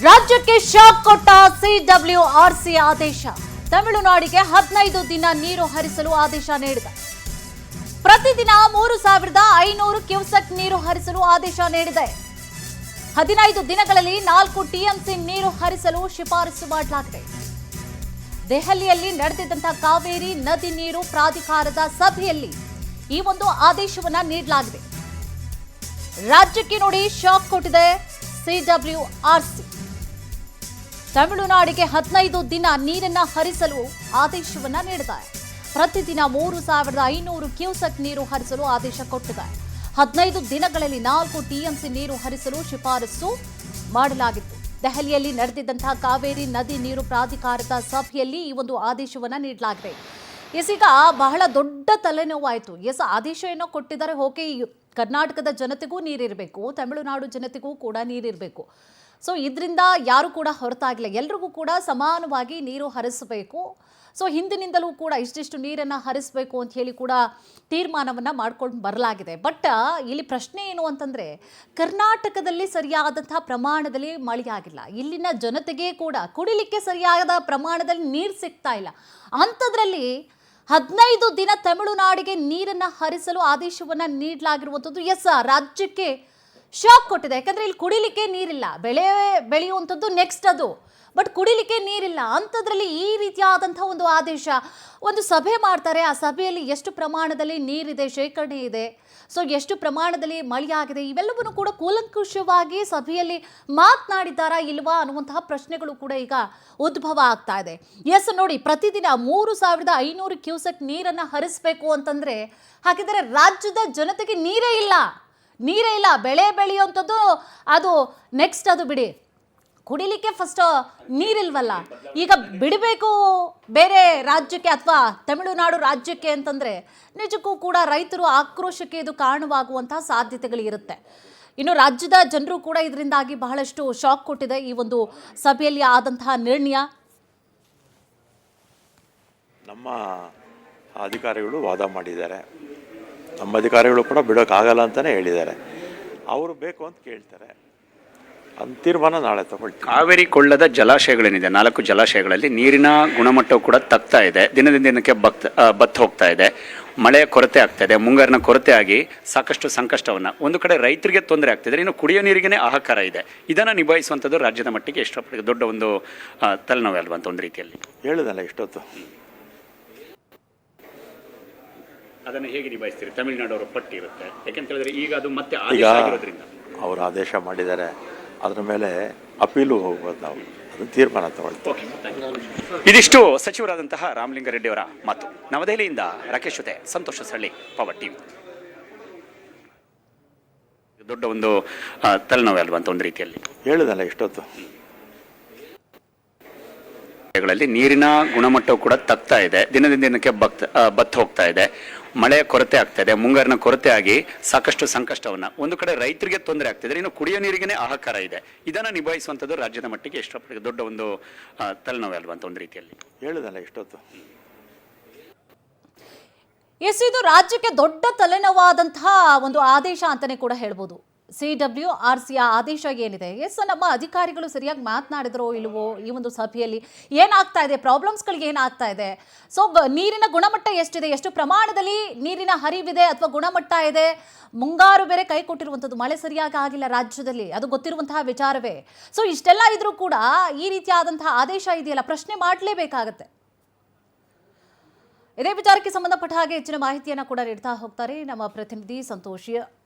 ರಾಜ್ಯಕ್ಕೆ ಶಾಕ್ ಕೊಟ್ಟ ಸಿಡಬ್ಲ್ಯೂಆರ್ಸಿ ಆದೇಶ. ತಮಿಳುನಾಡಿಗೆ 15 ದಿನ ನೀರು ಹರಿಸಲು ಆದೇಶ ನೀಡಿದೆ. ಪ್ರತಿದಿನ 3500 ಕ್ಯೂಸೆಕ್ ನೀರು ಹರಿಸಲು ಆದೇಶ ನೀಡಿದೆ. 15 ದಿನಗಳಲ್ಲಿ 4 ಟಿಎಂಸಿ ನೀರು ಹರಿಸಲು ಶಿಫಾರಸು ಮಾಡಲಾಗಿದೆ. ದೆಹಲಿಯಲ್ಲಿ ನಡೆದಿದ್ದಂತಹ ಕಾವೇರಿ ನದಿ ನೀರು ಪ್ರಾಧಿಕಾರದ ಸಭೆಯಲ್ಲಿ ಈ ಒಂದು ಆದೇಶವನ್ನ ನೀಡಲಾಗಿದೆ. ರಾಜ್ಯಕ್ಕೆ ನೋಡಿ ಶಾಕ್ ಕೊಟ್ಟಿದೆ ಸಿಡಬ್ಲ್ಯೂಆರ್ಸಿ. ತಮಿಳುನಾಡಿಗೆ 15 ದಿನ ನೀರನ್ನ ಹರಿಸಲು ಆದೇಶವನ್ನ ನೀಡಿದೆ. ಪ್ರತಿದಿನ 3500 ಕ್ಯೂಸೆಕ್ ನೀರು ಹರಿಸಲು ಆದೇಶ ಕೊಟ್ಟಿದೆ. 15 ದಿನಗಳಲ್ಲಿ 4 ಟಿಎಂಸಿ ನೀರು ಹರಿಸಲು ಶಿಫಾರಸು ಮಾಡಲಾಗಿತ್ತು. ದೆಹಲಿಯಲ್ಲಿ ನಡೆದಿದ್ದಂತಹ ಕಾವೇರಿ ನದಿ ನೀರು ಪ್ರಾಧಿಕಾರದ ಸಭೆಯಲ್ಲಿ ಈ ಒಂದು ಆದೇಶವನ್ನ ನೀಡಲಾಗಿದೆ. ಈಗ ಬಹಳ ದೊಡ್ಡ ತಲೆನೋವಾಯಿತು. ಆದೇಶ ಏನೋ ಕೊಟ್ಟಿದ್ದಾರೆ, ಓಕೆ, ಕರ್ನಾಟಕದ ಜನತೆಗೂ ನೀರಿರಬೇಕು, ತಮಿಳುನಾಡು ಜನತೆಗೂ ಕೂಡ ನೀರಿರಬೇಕು. ಸೊ ಇದರಿಂದ ಯಾರು ಕೂಡ ಹೊರತಾಗಿಲ್ಲ, ಎಲ್ರಿಗೂ ಕೂಡ ಸಮಾನವಾಗಿ ನೀರು ಹರಿಸಬೇಕು. ಸೊ ಹಿಂದಿನಿಂದಲೂ ಕೂಡ ಇಷ್ಟಿಷ್ಟು ನೀರನ್ನು ಹರಿಸಬೇಕು ಅಂತ ಹೇಳಿ ಕೂಡ ತೀರ್ಮಾನವನ್ನು ಮಾಡ್ಕೊಂಡು ಬರಲಾಗಿದೆ. ಬಟ್ ಇಲ್ಲಿ ಪ್ರಶ್ನೆ ಏನು ಅಂತಂದರೆ, ಕರ್ನಾಟಕದಲ್ಲಿ ಸರಿಯಾದಂತಹ ಪ್ರಮಾಣದಲ್ಲಿ ಮಳೆಯಾಗಿಲ್ಲ. ಇಲ್ಲಿನ ಜನತೆಗೆ ಕೂಡ ಕುಡಿಲಿಕ್ಕೆ ಸರಿಯಾದ ಪ್ರಮಾಣದಲ್ಲಿ ನೀರು ಸಿಗ್ತಾ ಇಲ್ಲ. ಅಂಥದ್ರಲ್ಲಿ 15 ದಿನ ತಮಿಳುನಾಡಿಗೆ ನೀರನ್ನು ಹರಿಸಲು ಆದೇಶವನ್ನು ನೀಡಲಾಗಿರುವಂಥದ್ದು ರಾಜ್ಯಕ್ಕೆ ಶಾಕ್ ಕೊಟ್ಟಿದೆ. ಯಾಕಂದರೆ ಇಲ್ಲಿ ಕುಡಿಲಿಕ್ಕೆ ನೀರಿಲ್ಲ, ಬೆಳೆ ಬೆಳೆಯುವಂಥದ್ದು ನೆಕ್ಸ್ಟ್ ಅದು, ಬಟ್ ಕುಡಿಲಿಕ್ಕೆ ನೀರಿಲ್ಲ. ಅಂಥದ್ರಲ್ಲಿ ಈ ರೀತಿಯಾದಂಥ ಒಂದು ಆದೇಶ, ಒಂದು ಸಭೆ ಮಾಡ್ತಾರೆ, ಆ ಸಭೆಯಲ್ಲಿ ಎಷ್ಟು ಪ್ರಮಾಣದಲ್ಲಿ ನೀರಿದೆ, ಶೇಖರಣೆ ಇದೆ, ಸೊ ಎಷ್ಟು ಪ್ರಮಾಣದಲ್ಲಿ ಮಳೆಯಾಗಿದೆ, ಇವೆಲ್ಲವನ್ನು ಕೂಡ ಕೂಲಂಕುಷವಾಗಿ ಸಭೆಯಲ್ಲಿ ಮಾತನಾಡಿದ್ದಾರಾ ಇಲ್ವಾ ಅನ್ನುವಂತಹ ಪ್ರಶ್ನೆಗಳು ಕೂಡ ಈಗ ಉದ್ಭವ ಆಗ್ತಾ ಇದೆ. ನೋಡಿ, ಪ್ರತಿದಿನ 3500 ಕ್ಯೂಸೆಕ್ ನೀರನ್ನು ಹರಿಸಬೇಕು ಅಂತಂದರೆ, ಹಾಗಿದ್ರೆ ರಾಜ್ಯದ ಜನತೆಗೆ ನೀರೇ ಇಲ್ಲ, ಬೆಳೆ ಬೆಳೆಯುವಂಥದ್ದು ಅದು ನೆಕ್ಸ್ಟ್, ಅದು ಬಿಡಿ, ಕುಡಿಲಿಕ್ಕೆ ಫಸ್ಟ್ ನೀರಿಲ್ವಲ್ಲ, ಈಗ ಬಿಡಬೇಕು ಬೇರೆ ರಾಜ್ಯಕ್ಕೆ ಅಥವಾ ತಮಿಳುನಾಡು ರಾಜ್ಯಕ್ಕೆ ಅಂತಂದರೆ ನಿಜಕ್ಕೂ ಕೂಡ ರೈತರು ಆಕ್ರೋಶಕ್ಕೆ ಇದು ಕಾರಣವಾಗುವಂತಹ ಸಾಧ್ಯತೆಗಳಿರುತ್ತೆ. ಇನ್ನು ರಾಜ್ಯದ ಜನರು ಕೂಡ ಇದರಿಂದಾಗಿ ಬಹಳಷ್ಟು ಶಾಕ್ ಕೊಟ್ಟಿದೆ ಈ ಒಂದು ಸಭೆಯಲ್ಲಿ ಆದಂತಹ ನಿರ್ಣಯ. ನಮ್ಮ ಅಧಿಕಾರಿಗಳು ವಾದ ಮಾಡಿದ್ದಾರೆ, ನಮ್ಮ ಅಧಿಕಾರಿಗಳು ಕೂಡ ಬಿಡೋಕ್ಕಾಗಲ್ಲ ಅಂತಲೇ ಹೇಳಿದ್ದಾರೆ. ಅವರು ಬೇಕು ಅಂತ ಕೇಳ್ತಾರೆ, ಅಂತ ತೀರ್ಮಾನ ನಾಳೆ ತಗೊಳ್ತೀವಿ. ಕಾವೇರಿ ಕೊಳ್ಳದ ಜಲಾಶಯಗಳೇನಿದೆ, 4 ಜಲಾಶಯಗಳಲ್ಲಿ ನೀರಿನ ಗುಣಮಟ್ಟವು ಕೂಡ ತಗ್ತಾ ಇದೆ. ದಿನದಿಂದ ದಿನಕ್ಕೆ ಬತ್ತ ಹೋಗ್ತಾ ಇದೆ. ಮಳೆಯ ಕೊರತೆ ಆಗ್ತಾ ಇದೆ, ಮುಂಗಾರಿನ ಕೊರತೆ ಆಗಿ ಸಾಕಷ್ಟು ಸಂಕಷ್ಟವನ್ನು, ಒಂದು ಕಡೆ ರೈತರಿಗೆ ತೊಂದರೆ ಆಗ್ತಿದೆ, ಇನ್ನು ಕುಡಿಯೋ ನೀರಿಗೇ ಹಾಹಾಕಾರ ಇದೆ. ಇದನ್ನು ನಿಭಾಯಿಸುವಂಥದ್ದು ರಾಜ್ಯದ ಮಟ್ಟಿಗೆ ಎಷ್ಟು ದೊಡ್ಡ ಒಂದು ತಲೆನೋವು ಅಲ್ವಾ ಅಂತ ಒಂದು ರೀತಿಯಲ್ಲಿ ಹೇಳಿದಲ್ಲ ಇಷ್ಟೊತ್ತು. ಅದನ್ನು ಹೇಗೆ ನಿಭಾಯಿಸ್ತೀರಿ? ತಮಿಳುನಾಡು ಅವರ ಪಟ್ಟಿ ಇರುತ್ತೆ, ಯಾಕೆಂತ ಹೇಳಿದ್ರೆ ಈಗ ಅದು ಮತ್ತೆ ಆದೇಶ ಆಗಿರೋದ್ರಿಂದ ಅವರು ಆದೇಶ ಮಾಡಿದ್ದಾರೆ, ಅದರ ಮೇಲೆ ಅಪೀಲು ಹೋಗ್ಬೋದು, ನಾವು ಅದನ್ನು ತೀರ್ಮಾನ ತಗೊಳ್ತೀವಿ. ಇದಿಷ್ಟು ಸಚಿವರಾದಂತಹ ರಾಮಲಿಂಗಾರೆಡ್ಡಿ ಅವರ ಮಾತು. ನವದೆಹಲಿಯಿಂದ ರಾಕೇಶ್ ಜೊತೆ ಸಂತೋಷ ಸಳ್ಳಿ, ಪವರ್ ಟಿವಿ. ದೊಡ್ಡ ಒಂದು ತಲೆನೋವು ಅಲ್ವಾ ಅಂತ ಒಂದು ರೀತಿಯಲ್ಲಿ ಹೇಳಿದಲ್ಲ ಇಷ್ಟೊತ್ತು. ನೀರಿನ ಗುಣಮಟ್ಟವು ಕೂಡ ತಗ್ತಾ ಇದೆ, ದಿನದಿಂದ ದಿನಕ್ಕೆ ಬತ್ತ ಹೋಗ್ತಾ ಇದೆ. ಮಳೆಯ ಕೊರತೆ ಆಗ್ತಾ ಇದೆ, ಮುಂಗಾರಿನ ಕೊರತೆ ಆಗಿ ಸಾಕಷ್ಟು ಸಂಕಷ್ಟವನ್ನು, ಒಂದು ಕಡೆ ರೈತರಿಗೆ ತೊಂದರೆ ಆಗ್ತಿದೆ, ಇನ್ನು ಕುಡಿಯೋ ನೀರಿಗೇ ಹಾಹಾಕಾರ ಇದೆ. ಇದನ್ನು ನಿಭಾಯಿಸುವಂಥದ್ದು ರಾಜ್ಯದ ಮಟ್ಟಿಗೆ ಎಷ್ಟು ದೊಡ್ಡ ಒಂದು ತಲೆನೋವು ಅಲ್ವಾ ಅಂತ ಒಂದು ರೀತಿಯಲ್ಲಿ ಹೇಳಿದಲ್ಲ ಇಷ್ಟೊತ್ತು. ಇದು ರಾಜ್ಯಕ್ಕೆ ದೊಡ್ಡ ತಲೆನೋವಾದಂತಹ ಒಂದು ಆದೇಶ ಅಂತಾನೆ ಕೂಡ ಹೇಳ್ಬೋದು. ಸಿಡಬ್ಲ್ಯೂಆರ್ಸಿಯ ಆದೇಶ ಏನಿದೆ, ನಮ್ಮ ಅಧಿಕಾರಿಗಳು ಸರಿಯಾಗಿ ಮಾತನಾಡಿದ್ರೋ ಇಲ್ವೋ, ಈ ಒಂದು ಸಭೆಯಲ್ಲಿ ಏನಾಗ್ತಾ ಇದೆ, ಪ್ರಾಬ್ಲಮ್ಸ್ಗಳಿಗೆ ಏನಾಗ್ತಾ ಇದೆ, ಸೊ ನೀರಿನ ಗುಣಮಟ್ಟ ಎಷ್ಟಿದೆ, ಎಷ್ಟು ಪ್ರಮಾಣದಲ್ಲಿ ನೀರಿನ ಹರಿವಿದೆ ಅಥವಾ ಗುಣಮಟ್ಟ ಇದೆ, ಮುಂಗಾರು ಬೇರೆ ಕೈ ಕೊಟ್ಟಿರುವಂಥದ್ದು, ಮಳೆ ಸರಿಯಾಗಿ ಆಗಿಲ್ಲ ರಾಜ್ಯದಲ್ಲಿ, ಅದು ಗೊತ್ತಿರುವಂತಹ ವಿಚಾರವೇ. ಸೊ ಇಷ್ಟೆಲ್ಲ ಇದ್ರೂ ಕೂಡ ಈ ರೀತಿಯಾದಂತಹ ಆದೇಶ ಇದೆಯಲ್ಲ, ಪ್ರಶ್ನೆ ಮಾಡಲೇಬೇಕಾಗತ್ತೆ. ಇದೇ ವಿಚಾರಕ್ಕೆ ಸಂಬಂಧಪಟ್ಟ ಹಾಗೆ ಹೆಚ್ಚಿನ ಮಾಹಿತಿಯನ್ನು ಕೂಡ ನೀಡ್ತಾ ಹೋಗ್ತಾರೆ ನಮ್ಮ ಪ್ರತಿನಿಧಿ ಸಂತೋಷ್.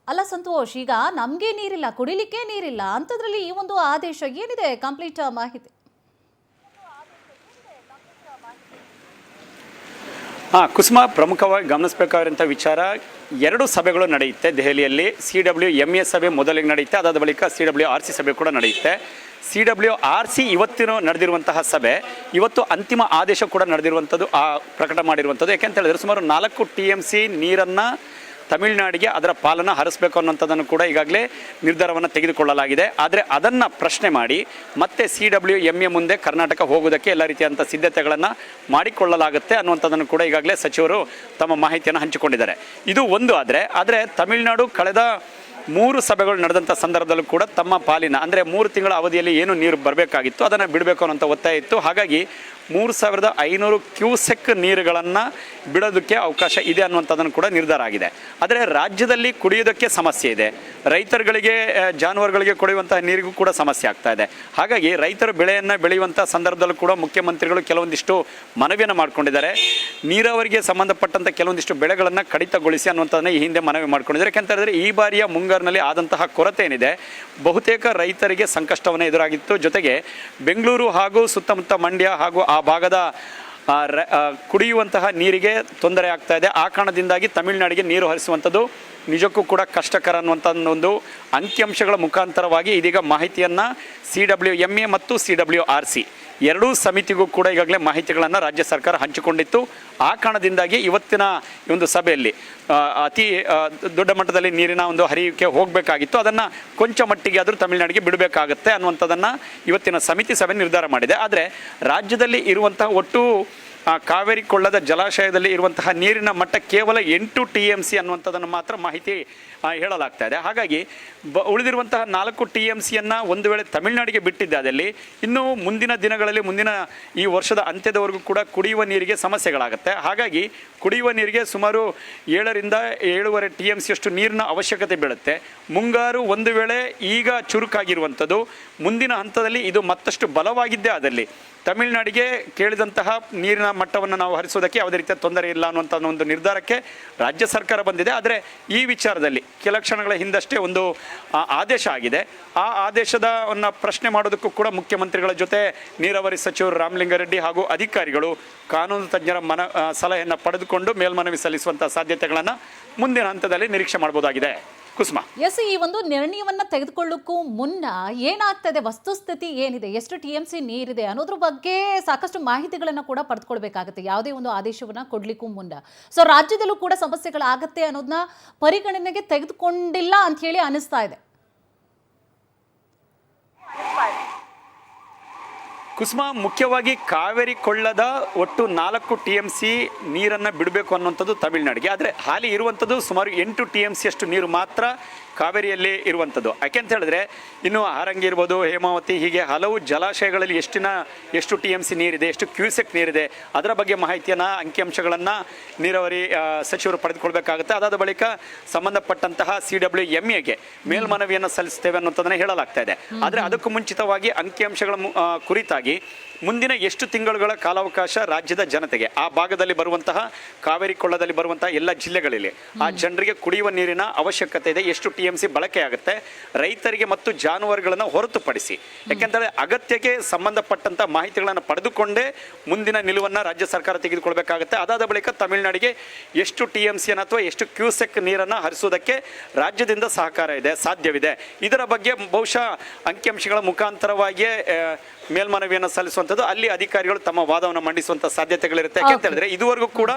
ಸಂತೋಷ್, ಈಗ ನಮಗೆ ನೀರಿಲ್ಲ, ಕುಡಿಲಿಕ್ಕೆ ನೀರಿಲ್ಲ, ಅಂಥದ್ರಲ್ಲಿ ಈ ಒಂದು ಆದೇಶ ಏನಿದೆ, ಕಂಪ್ಲೀಟ್ ಮಾಹಿತಿ. ಕುಸುಮ, ಪ್ರಮುಖವಾಗಿ ಗಮನಿಸಬೇಕಾದಂಥ ವಿಚಾರ, 2 ಸಭೆಗಳು ನಡೆಯುತ್ತೆ ದೆಹಲಿಯಲ್ಲಿ. CWMA ಸಭೆ ಮೊದಲಿಗೆ ನಡೆಯುತ್ತೆ, ಅದಾದ ಬಳಿಕ CWRC ಸಭೆ ಕೂಡ ನಡೆಯುತ್ತೆ. CWRC ಇವತ್ತಿನ ನಡೆದಿರುವಂತಹ ಸಭೆ, ಇವತ್ತು ಅಂತಿಮ ಆದೇಶ ಕೂಡ ನಡೆದಿರುವಂಥದ್ದು, ಪ್ರಕಟ ಮಾಡಿರುವಂಥದ್ದು. ಯಾಕೆಂತ ಹೇಳಿದ್ರೆ ಸುಮಾರು 4 TMC ನೀರನ್ನು ತಮಿಳುನಾಡಿಗೆ ಅದರ ಪಾಲನ್ನು ಹರಿಸಬೇಕು ಅನ್ನೋಂಥದ್ದನ್ನು ಕೂಡ ಈಗಾಗಲೇ ನಿರ್ಧಾರವನ್ನು ತೆಗೆದುಕೊಳ್ಳಲಾಗಿದೆ. ಆದರೆ ಅದನ್ನು ಪ್ರಶ್ನೆ ಮಾಡಿ ಮತ್ತೆ CWMA ಮುಂದೆ ಕರ್ನಾಟಕ ಹೋಗೋದಕ್ಕೆ ಎಲ್ಲ ರೀತಿಯಾದಂಥ ಸಿದ್ಧತೆಗಳನ್ನು ಮಾಡಿಕೊಳ್ಳಲಾಗುತ್ತೆ ಅನ್ನುವಂಥದ್ದನ್ನು ಕೂಡ ಈಗಾಗಲೇ ಸಚಿವರು ತಮ್ಮ ಮಾಹಿತಿಯನ್ನು ಹಂಚಿಕೊಂಡಿದ್ದಾರೆ. ಇದು ಒಂದು. ಆದರೆ ತಮಿಳುನಾಡು ಕಳೆದ 3 ಸಭೆಗಳು ನಡೆದಂಥ ಸಂದರ್ಭದಲ್ಲೂ ಕೂಡ ತಮ್ಮ ಪಾಲಿನ ಅಂದರೆ 3 ತಿಂಗಳ ಅವಧಿಯಲ್ಲಿ ಏನು ನೀರು ಬರಬೇಕಾಗಿತ್ತು ಅದನ್ನು ಬಿಡಬೇಕು ಅನ್ನೋಂಥ ಒತ್ತಾಯ ಇತ್ತು. ಹಾಗಾಗಿ 3500 ಕ್ಯೂಸೆಕ್ ನೀರುಗಳನ್ನು ಬಿಡೋದಕ್ಕೆ ಅವಕಾಶ ಇದೆ ಅನ್ನುವಂಥದ್ದನ್ನು ಕೂಡ ನಿರ್ಧಾರ ಆಗಿದೆ. ಆದರೆ ರಾಜ್ಯದಲ್ಲಿ ಕುಡಿಯೋದಕ್ಕೆ ಸಮಸ್ಯೆ ಇದೆ, ರೈತರುಗಳಿಗೆ ಜಾನುವಾರುಗಳಿಗೆ ಕುಡಿಯುವಂತಹ ನೀರಿಗೂ ಕೂಡ ಸಮಸ್ಯೆ ಆಗ್ತಾ ಇದೆ. ಹಾಗಾಗಿ ರೈತರು ಬೆಳೆಯನ್ನು ಬೆಳೆಯುವಂಥ ಸಂದರ್ಭದಲ್ಲೂ ಕೂಡ ಮುಖ್ಯಮಂತ್ರಿಗಳು ಕೆಲವೊಂದಿಷ್ಟು ಮನವಿಯನ್ನು ಮಾಡಿಕೊಂಡಿದ್ದಾರೆ. ನೀರಾವರಿಗೆ ಸಂಬಂಧಪಟ್ಟಂಥ ಕೆಲವೊಂದಿಷ್ಟು ಬೆಳೆಗಳನ್ನು ಕಡಿತಗೊಳಿಸಿ ಅನ್ನುವಂಥದ್ದನ್ನು ಈ ಹಿಂದೆ ಮನವಿ ಮಾಡಿಕೊಂಡಿದ್ದಾರೆ. ಯಾಕೆಂತ ಹೇಳಿದ್ರೆ ಈ ಬಾರಿಯ ಮುಂಗಾರಿನಲ್ಲಿ ಆದಂತಹ ಕೊರತೆ ಏನಿದೆ ಬಹುತೇಕ ರೈತರಿಗೆ ಸಂಕಷ್ಟವನ್ನು ಎದುರಾಗಿತ್ತು. ಜೊತೆಗೆ ಬೆಂಗಳೂರು ಹಾಗೂ ಸುತ್ತಮುತ್ತ ಮಂಡ್ಯ ಹಾಗೂ ಆ ಭಾಗದ ಕುಡಿಯುವಂತಹ ನೀರಿಗೆ ತೊಂದರೆ ಆಗ್ತಾ ಇದೆ. ಆ ಕಾರಣದಿಂದಾಗಿ ತಮಿಳುನಾಡಿಗೆ ನೀರು ಹರಿಸುವಂಥದ್ದು ನಿಜಕ್ಕೂ ಕೂಡ ಕಷ್ಟಕರ ಅನ್ನುವಂಥ ಒಂದು ಅಂಕಿಅಂಶಗಳ ಮುಖಾಂತರವಾಗಿ ಇದೀಗ ಮಾಹಿತಿಯನ್ನು CWMA ಮತ್ತು CWRC ಎರಡೂ ಸಮಿತಿಗೂ ಕೂಡ ಈಗಾಗಲೇ ಮಾಹಿತಿಗಳನ್ನು ರಾಜ್ಯ ಸರ್ಕಾರ ಹಂಚಿಕೊಂಡಿತ್ತು. ಆ ಕಾರಣದಿಂದಾಗಿ ಇವತ್ತಿನ ಒಂದು ಸಭೆಯಲ್ಲಿ ಅತಿ ದೊಡ್ಡ ಮಟ್ಟದಲ್ಲಿ ನೀರಿನ ಒಂದು ಹರಿವಿಕೆ ಹೋಗಬೇಕಾಗಿತ್ತು, ಅದನ್ನು ಕೊಂಚ ಮಟ್ಟಿಗೆ ಆದರೂ ತಮಿಳುನಾಡಿಗೆ ಬಿಡಬೇಕಾಗತ್ತೆ ಅನ್ನುವಂಥದ್ದನ್ನು ಇವತ್ತಿನ ಸಮಿತಿ ಸಭೆ ನಿರ್ಧಾರ ಮಾಡಿದೆ. ಆದರೆ ರಾಜ್ಯದಲ್ಲಿ ಇರುವಂತಹ ಒಟ್ಟು ಕಾವೇರಿ ಕೊಳ್ಳದ ಜಲಾಶಯದಲ್ಲಿ ಇರುವಂತಹ ನೀರಿನ ಮಟ್ಟ ಕೇವಲ 8 TMC ಅನ್ನುವಂಥದ್ದನ್ನು ಮಾತ್ರ ಮಾಹಿತಿ ಹೇಳಲಾಗ್ತಾ ಇದೆ. ಹಾಗಾಗಿ ಉಳಿದಿರುವಂತಹ 4 TMCಯನ್ನು ಒಂದು ವೇಳೆ ತಮಿಳುನಾಡಿಗೆ ಬಿಟ್ಟಿದ್ದಾದಲ್ಲಿ ಇನ್ನು ಮುಂದಿನ ದಿನಗಳಲ್ಲಿ ಮುಂದಿನ ಈ ವರ್ಷದ ಅಂತ್ಯದವರೆಗೂ ಕೂಡ ಕುಡಿಯುವ ನೀರಿಗೆ ಸಮಸ್ಯೆಗಳಾಗುತ್ತೆ. ಹಾಗಾಗಿ ಕುಡಿಯುವ ನೀರಿಗೆ ಸುಮಾರು 7ರಿಂದ 7.5 TMCಯಷ್ಟು ನೀರಿನ ಅವಶ್ಯಕತೆ ಬೀಳುತ್ತೆ. ಮುಂಗಾರು ಒಂದು ವೇಳೆ ಈಗ ಚುರುಕಾಗಿರುವಂಥದ್ದು, ಮುಂದಿನ ಹಂತದಲ್ಲಿ ಇದು ಮತ್ತಷ್ಟು ಬಲವಾಗಿದ್ದೇ ಆದಲ್ಲಿ ತಮಿಳುನಾಡಿಗೆ ಕೇಳಿದಂತಹ ನೀರಿನ ಮಟ್ಟವನ್ನು ನಾವು ಹರಿಸೋದಕ್ಕೆ ಯಾವುದೇ ರೀತಿಯ ತೊಂದರೆ ಇಲ್ಲ ಅನ್ನುವಂಥ ಒಂದು ನಿರ್ಧಾರಕ್ಕೆ ರಾಜ್ಯ ಸರ್ಕಾರ ಬಂದಿದೆ. ಆದರೆ ಈ ವಿಚಾರದಲ್ಲಿ ಕೆಲ ಕ್ಷಣಗಳ ಹಿಂದಷ್ಟೇ ಒಂದು ಆದೇಶ ಆಗಿದೆ. ಆ ಆದೇಶದವನ್ನು ಪ್ರಶ್ನೆ ಮಾಡೋದಕ್ಕೂ ಕೂಡ ಮುಖ್ಯಮಂತ್ರಿಗಳ ಜೊತೆ ನೀರಾವರಿ ಸಚಿವರು ರಾಮಲಿಂಗಾರೆಡ್ಡಿ ಹಾಗೂ ಅಧಿಕಾರಿಗಳು ಕಾನೂನು ತಜ್ಞರ ಸಲಹೆಯನ್ನು ಪಡೆದುಕೊಂಡು ಮೇಲ್ಮನವಿ ಸಲ್ಲಿಸುವಂಥ ಸಾಧ್ಯತೆಗಳನ್ನು ಮುಂದಿನ ಹಂತದಲ್ಲಿ ನಿರೀಕ್ಷೆ ಮಾಡಬಹುದಾಗಿದೆ. ಕುಸುಮಾ, ಎಸ್, ಈ ಒಂದು ನಿರ್ಣಯವನ್ನ ತೆಗೆದುಕೊಳ್ಳಕ್ಕೂ ಮುನ್ನ ಏನಾಗ್ತದೆ, ವಸ್ತುಸ್ಥಿತಿ ಏನಿದೆ, ಎಷ್ಟು TMC ನೀರಿದೆ ಅನ್ನೋದ್ರ ಬಗ್ಗೆ ಸಾಕಷ್ಟು ಮಾಹಿತಿಗಳನ್ನ ಕೂಡ ಪಡೆದುಕೊಳ್ಬೇಕಾಗುತ್ತೆ ಯಾವುದೇ ಒಂದು ಆದೇಶವನ್ನ ಕೊಡ್ಲಿಕ್ಕೂ ಮುನ್ನ. ಸೊ ರಾಜ್ಯದಲ್ಲೂ ಕೂಡ ಸಮಸ್ಯೆಗಳಾಗತ್ತೆ ಅನ್ನೋದನ್ನ ಪರಿಗಣನೆಗೆ ತೆಗೆದುಕೊಂಡಿಲ್ಲ ಅಂತ ಹೇಳಿ ಅನಿಸ್ತಾ ಇದೆ. ಕುಸುಮಾ, ಮುಖ್ಯವಾಗಿ ಕಾವೇರಿ ಕೊಳ್ಳದ ಒಟ್ಟು 4 TMC ನೀರನ್ನು ಬಿಡಬೇಕು ಅನ್ನುವಂಥದ್ದು ತಮಿಳುನಾಡಿಗೆ. ಆದರೆ ಹಾಲಿ ಇರುವಂಥದ್ದು ಸುಮಾರು 8 TMCಯಷ್ಟು ನೀರು ಮಾತ್ರ ಕಾವೇರಿಯಲ್ಲಿ ಇರುವಂಥದ್ದು. ಯಾಕೆಂತ ಹೇಳಿದ್ರೆ ಇನ್ನು ಹಾರಂಗಿ ಇರ್ಬೋದು, ಹೇಮಾವತಿ, ಹೀಗೆ ಹಲವು ಜಲಾಶಯಗಳಲ್ಲಿ ಎಷ್ಟು TMC ನೀರಿದೆ, ಎಷ್ಟು ಕ್ಯೂಸೆಕ್ ನೀರಿದೆ, ಅದರ ಬಗ್ಗೆ ಮಾಹಿತಿಯನ್ನು ಅಂಕಿಅಂಶಗಳನ್ನು ನೀರಾವರಿ ಸಚಿವರು ಪಡೆದುಕೊಳ್ಬೇಕಾಗುತ್ತೆ. ಅದಾದ ಬಳಿಕ ಸಂಬಂಧಪಟ್ಟಂತಹ CWMAಗೆ ಮೇಲ್ಮನವಿಯನ್ನು ಸಲ್ಲಿಸ್ತೇವೆ ಅನ್ನೋಂಥದ್ದನ್ನು ಹೇಳಲಾಗ್ತಾ ಇದೆ. ಆದರೆ ಅದಕ್ಕೂ ಮುಂಚಿತವಾಗಿ ಅಂಕಿಅಂಶಗಳ ಕುರಿತಾಗಿ ಮುಂದಿನ ಎಷ್ಟು ತಿಂಗಳುಗಳ ಕಾಲಾವಕಾಶ ರಾಜ್ಯದ ಜನತೆಗೆ, ಆ ಭಾಗದಲ್ಲಿ ಬರುವಂತಹ ಕಾವೇರಿ ಕೊಳ್ಳದಲ್ಲಿ ಬರುವಂತಹ ಎಲ್ಲ ಜಿಲ್ಲೆಗಳಲ್ಲಿ ಆ ಜನರಿಗೆ ಕುಡಿಯುವ ನೀರಿನ ಅವಶ್ಯಕತೆ ಇದೆ, ಎಷ್ಟು TMC ಬಳಕೆ ಆಗುತ್ತೆ, ರೈತರಿಗೆ ಮತ್ತು ಜಾನುವಾರುಗಳನ್ನು ಹೊರತುಪಡಿಸಿ. ಯಾಕೆಂದರೆ ಅಗತ್ಯಕ್ಕೆ ಸಂಬಂಧಪಟ್ಟಂತ ಮಾಹಿತಿಗಳನ್ನು ಪಡೆದುಕೊಂಡೇ ಮುಂದಿನ ನಿಲುವನ್ನು ರಾಜ್ಯ ಸರ್ಕಾರ ತೆಗೆದುಕೊಳ್ಬೇಕಾಗುತ್ತೆ. ಅದಾದ ಬಳಿಕ ತಮಿಳುನಾಡಿಗೆ ಎಷ್ಟು TMCಯನ್ನು ಅಥವಾ ಎಷ್ಟು ಕ್ಯೂಸೆಕ್ ನೀರನ್ನು ಹರಿಸುವುದಕ್ಕೆ ರಾಜ್ಯದಿಂದ ಸಹಕಾರ ಇದೆ, ಸಾಧ್ಯವಿದೆ. ಇದರ ಬಗ್ಗೆ ಬಹುಶಃ ಅಂಕಿಅಂಶಗಳ ಮುಖಾಂತರವಾಗಿಯೇ ಮೇಲ್ಮನವಿಯನ್ನು ಸಲ್ಲಿಸುವಂಥದ್ದು, ಅಲ್ಲಿ ಅಧಿಕಾರಿಗಳು ತಮ್ಮ ವಾದವನ್ನು ಮಂಡಿಸುವಂಥ ಸಾಧ್ಯತೆಗಳಿರುತ್ತೆ. ಯಾಕೆಂತ ಹೇಳಿದ್ರೆ ಇದುವರೆಗೂ ಕೂಡ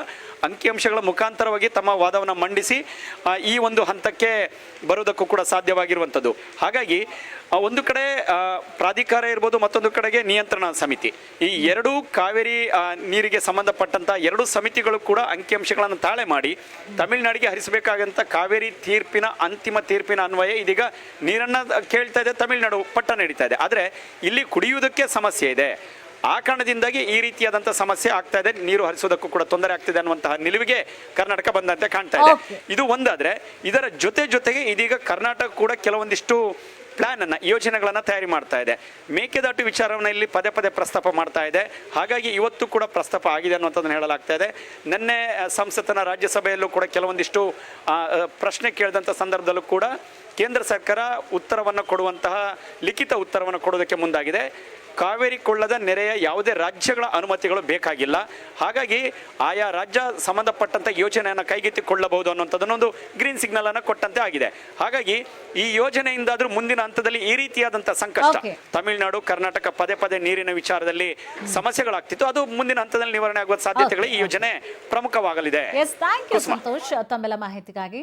ಅಂಕಿಅಂಶಗಳ ಮುಖಾಂತರವಾಗಿ ತಮ್ಮ ವಾದವನ್ನು ಮಂಡಿಸಿ ಈ ಒಂದು ಹಂತಕ್ಕೆ ಬರೋದಕ್ಕೂ ಕೂಡ ಸಾಧ್ಯವಾಗಿರುವಂಥದ್ದು. ಹಾಗಾಗಿ ಒಂದು ಕಡೆ ಪ್ರಾಧಿಕಾರ ಇರ್ಬೋದು, ಮತ್ತೊಂದು ಕಡೆಗೆ ನಿಯಂತ್ರಣ ಸಮಿತಿ, ಈ ಎರಡೂ ಕಾವೇರಿ ನೀರಿಗೆ ಸಂಬಂಧಪಟ್ಟಂಥ ಎರಡು ಸಮಿತಿಗಳು ಕೂಡ ಅಂಕಿಅಂಶಗಳನ್ನು ತಾಳೆ ಮಾಡಿ ತಮಿಳುನಾಡಿಗೆ ಹರಿಸಬೇಕಾದಂಥ ಕಾವೇರಿ ತೀರ್ಪಿನ ಅಂತಿಮ ತೀರ್ಪಿನ ಅನ್ವಯ ಇದೀಗ ನೀರನ್ನು ಕೇಳ್ತಾ ಇದೆ, ತಮಿಳುನಾಡು ಪಟ್ಟ ನಡೀತಾ ಇದೆ. ಆದರೆ ಇಲ್ಲಿ ಕುಡಿಯುವುದಕ್ಕೆ ಸಮಸ್ಯೆ ಇದೆ. ಆ ಕಾರಣದಿಂದಾಗಿ ಈ ರೀತಿಯಾದಂಥ ಸಮಸ್ಯೆ ಆಗ್ತಾ ಇದೆ, ನೀರು ಹರಿಸೋದಕ್ಕೂ ಕೂಡ ತೊಂದರೆ ಆಗ್ತಿದೆ ಅನ್ನುವಂತಹ ನಿಲುವಿಗೆ ಕರ್ನಾಟಕ ಬಂದಂತೆ ಕಾಣ್ತಾ ಇದೆ. ಇದು ಒಂದಾದ್ರೆ, ಇದರ ಜೊತೆಗೆ ಇದೀಗ ಕರ್ನಾಟಕ ಕೂಡ ಕೆಲವೊಂದಿಷ್ಟು ಪ್ಲಾನ್ ಅನ್ನ, ಯೋಜನೆಗಳನ್ನು ತಯಾರಿ ಮಾಡ್ತಾ ಇದೆ. ಮೇಕೆದಾಟು ವಿಚಾರವನ್ನು ಇಲ್ಲಿ ಪದೇ ಪ್ರಸ್ತಾಪ ಮಾಡ್ತಾ ಇದೆ. ಹಾಗಾಗಿ ಇವತ್ತು ಕೂಡ ಪ್ರಸ್ತಾಪ ಆಗಿದೆ ಅನ್ನುವಂಥದ್ದನ್ನು ಹೇಳಲಾಗ್ತಾ ಇದೆ. ನಿನ್ನೆ ಸಂಸತ್ತಿನ ರಾಜ್ಯಸಭೆಯಲ್ಲೂ ಕೂಡ ಕೆಲವೊಂದಿಷ್ಟು ಪ್ರಶ್ನೆ ಕೇಳಿದಂಥ ಸಂದರ್ಭದಲ್ಲೂ ಕೂಡ ಕೇಂದ್ರ ಸರ್ಕಾರ ಉತ್ತರವನ್ನು ಕೊಡುವಂತಹ ಲಿಖಿತ ಉತ್ತರವನ್ನು ಕೊಡೋದಕ್ಕೆ ಮುಂದಾಗಿದೆ. ಕಾವೇರಿ ಕೊಳ್ಳದ ನೆರೆಯ ಯಾವುದೇ ರಾಜ್ಯಗಳ ಅನುಮತಿಗಳು ಬೇಕಾಗಿಲ್ಲ, ಹಾಗಾಗಿ ಆಯಾ ರಾಜ್ಯ ಸಂಬಂಧಪಟ್ಟಂತ ಯೋಜನೆಯನ್ನು ಕೈಗೆತ್ತಿಕೊಳ್ಳಬಹುದು ಅನ್ನುವಂಥದ್ದನ್ನೊಂದು ಗ್ರೀನ್ ಸಿಗ್ನಲ್ ಅನ್ನು ಕೊಟ್ಟಂತೆ ಆಗಿದೆ. ಹಾಗಾಗಿ ಈ ಯೋಜನೆಯಿಂದಾದ್ರೂ ಮುಂದಿನ ಹಂತದಲ್ಲಿ ಈ ರೀತಿಯಾದಂತಹ ಸಂಕಷ್ಟ ತಮಿಳುನಾಡು, ಕರ್ನಾಟಕ ಪದೇ ನೀರಿನ ವಿಚಾರದಲ್ಲಿ ಸಮಸ್ಯೆಗಳಾಗ್ತಿತ್ತು, ಅದು ಮುಂದಿನ ಹಂತದಲ್ಲಿ ನಿವಾರಣೆ ಆಗುವ ಸಾಧ್ಯತೆಗಳು ಈ ಯೋಜನೆ ಪ್ರಮುಖವಾಗಲಿದೆ. ಸಂತೋಷ್, ತಮ್ಮೆಲ್ಲ ಮಾಹಿತಿಗಾಗಿ.